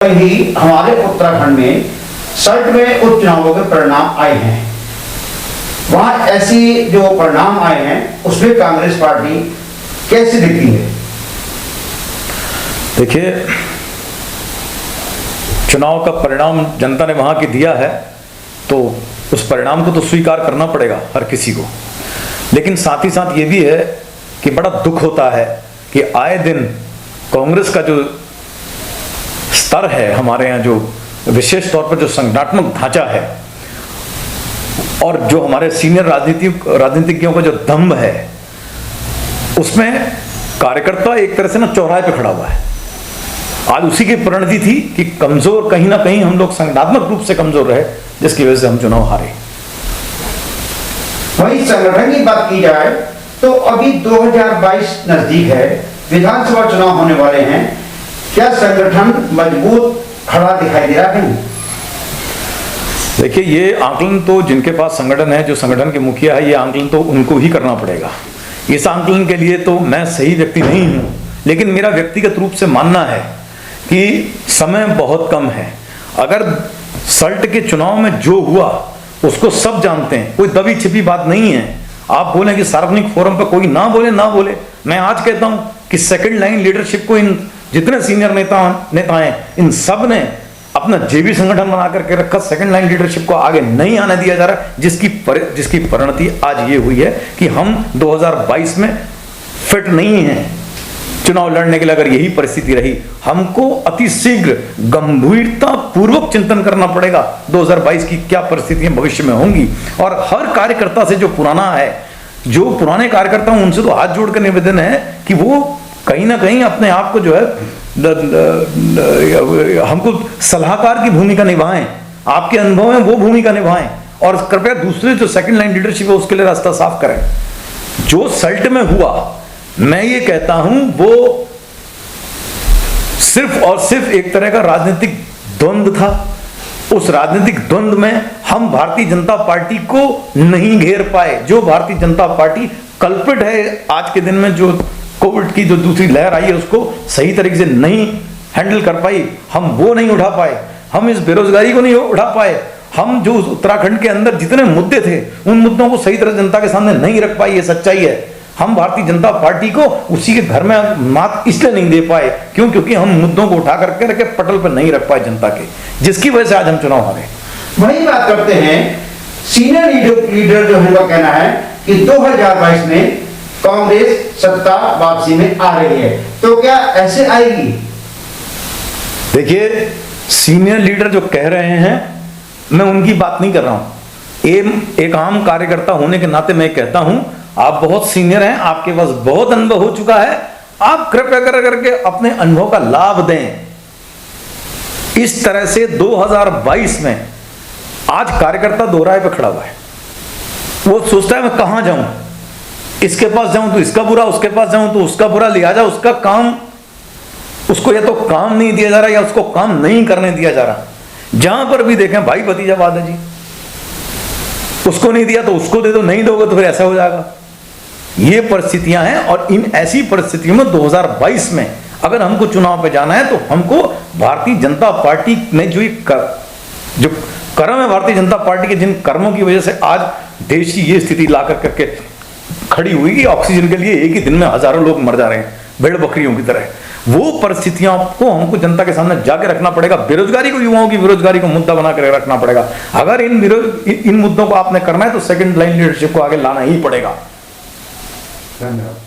ही हमारे उत्तराखंड में सल्ट में उपचुनावों के परिणाम आए हैं, वहां ऐसी जो परिणाम आए हैं उसमें कांग्रेस पार्टी कैसे दिखती है? देखिए, चुनाव का परिणाम जनता ने वहां की दिया है तो उस परिणाम को तो स्वीकार करना पड़ेगा हर किसी को। लेकिन साथ ही साथ ये भी है कि बड़ा दुख होता है कि आए दिन कांग्रेस का जो स्तर है हमारे यहाँ, जो विशेष तौर पर जो संगठनात्मक ढांचा है और जो हमारे सीनियर राजनीतिज्ञों का जो दम्भ है, उसमें कार्यकर्ता एक तरह से ना चौराहे पे खड़ा हुआ है। आज उसी की परिणति थी कि कमजोर, कहीं ना कहीं हम लोग संगठनात्मक रूप से कमजोर रहे, जिसकी वजह से हम चुनाव हारे। वही संगठन की बात की जाए तो अभी 2022 नजदीक है, विधानसभा चुनाव होने वाले हैं, क्या संगठन मजबूत खड़ा दिखाई दे रहा है? देखिए, ये आंकलन तो जिनके पास संगठन है, जो संगठन के मुखिया है, ये आंकलन तो उनको ही करना पड़ेगा। इस आंकलन के लिए तो मैं सही व्यक्ति नहीं हूं, लेकिन मेरा व्यक्तिगत रूप से मानना है कि समय बहुत कम है। अगर सल्ट के चुनाव में जो हुआ उसको सब जानते हैं, कोई दबी छिपी बात नहीं है। आप बोलें कि सार्वजनिक फोरम पर कोई ना बोले, मैं आज कहता हूं कि सेकंड लाइन लीडरशिप को, इन जितने सीनियर नेता हैं, इन सब ने अपना जेबी संगठन बना करके रखा। सेकंड लाइन लीडरशिप को आगे नहीं आने दिया जा रहा, जिसकी परिणति आज ये हुई है कि हम 2022 में फिट नहीं हैं चुनाव लड़ने के लिए। अगर यही परिस्थिति रही, हमको अति शीघ्र गंभीरता पूर्वक चिंतन करना पड़ेगा 2022 की क्या परिस्थितियां भविष्य में होंगी। और हर कार्यकर्ता से जो पुराना है, जो पुराने कार्यकर्ता हैं, उनसे तो हाथ जोड़कर निवेदन है कि वो कहीं ना कहीं अपने आप को जो है हमको सलाहकार की भूमिका निभाएं, आपके अनुभव में वो भूमिका निभाएं, और कृपया दूसरे जो सेकंड लाइन लीडरशिप है उसके लिए रास्ता साफ करें। जो सल्ट में हुआ, मैं ये कहता हूं, वो सिर्फ और सिर्फ एक तरह का राजनीतिक द्वंद्व था। उस राजनीतिक द्वंद्व में हम भारतीय जनता पार्टी को नहीं घेर पाए। जो भारतीय जनता पार्टी कल्पित है आज के दिन में, जो कोविड की जो दूसरी लहर आई है उसको सही तरीके से नहीं हैंडल कर पाई, हम वो नहीं उठा पाए, हम इस बेरोजगारी को नहीं उठा पाए, हम जो उत्तराखंड के अंदर जितने मुद्दे थे उन मुद्दों को सही तरह जनता के सामने नहीं रख पाई। ये सच्चाई है। हम भारतीय जनता पार्टी को उसी के घर में मात इसलिए नहीं दे पाए क्योंकि हम मुद्दों को उठा करके रखे पटल पर नहीं रख पाए जनता के, जिसकी वजह से आज हम चुनाव हारे। वही बात करते हैं, सीनियर लीडर जो है वो कहना है कि 2022 में कांग्रेस सत्ता वापसी में आ रही है, तो क्या ऐसे आएगी? देखिए, सीनियर लीडर जो कह रहे हैं, मैं उनकी बात नहीं कर रहा हूं। एक आम कार्यकर्ता होने के नाते मैं कहता हूं, आप बहुत सीनियर हैं, आपके पास बहुत अनुभव हो चुका है, आप कृपया करके अपने अनुभव का लाभ दें। इस तरह से 2022 में आज कार्यकर्ता दोहराए पे खड़ा हुआ है। वो सोचता है मैं कहां जाऊं, इसके पास जाऊं तो इसका बुरा, उसके पास जाऊं तो उसका बुरा, लिहाजा उसका काम, उसको या तो काम नहीं दिया जा रहा या उसको काम नहीं करने दिया जा रहा। जहां पर भी देखें भाई भतीजावाद है जी, उसको नहीं दिया तो उसको दे दो, नहीं दोगे तो फिर ऐसा हो जाएगा। ये परिस्थितियां हैं, और इन ऐसी परिस्थितियों में 2022 में अगर हमको चुनाव पे जाना है तो हमको भारतीय जनता पार्टी ने जो कर्म है, भारतीय जनता पार्टी के जिन कर्मों की वजह से आज देश की ये स्थिति ला करके खड़ी हुई कि ऑक्सीजन के लिए एक ही दिन में हजारों लोग मर जा रहे हैं भेड़ बकरियों की तरह, वो परिस्थितियों को हमको जनता के सामने जाके रखना पड़ेगा। बेरोजगारी को, युवाओं की बेरोजगारी को मुद्दा बना कर रखना पड़ेगा। अगर इन मुद्दों को आपने करना है तो सेकंड लाइन लीडरशिप को आगे लाना ही पड़ेगा। धन्यवाद।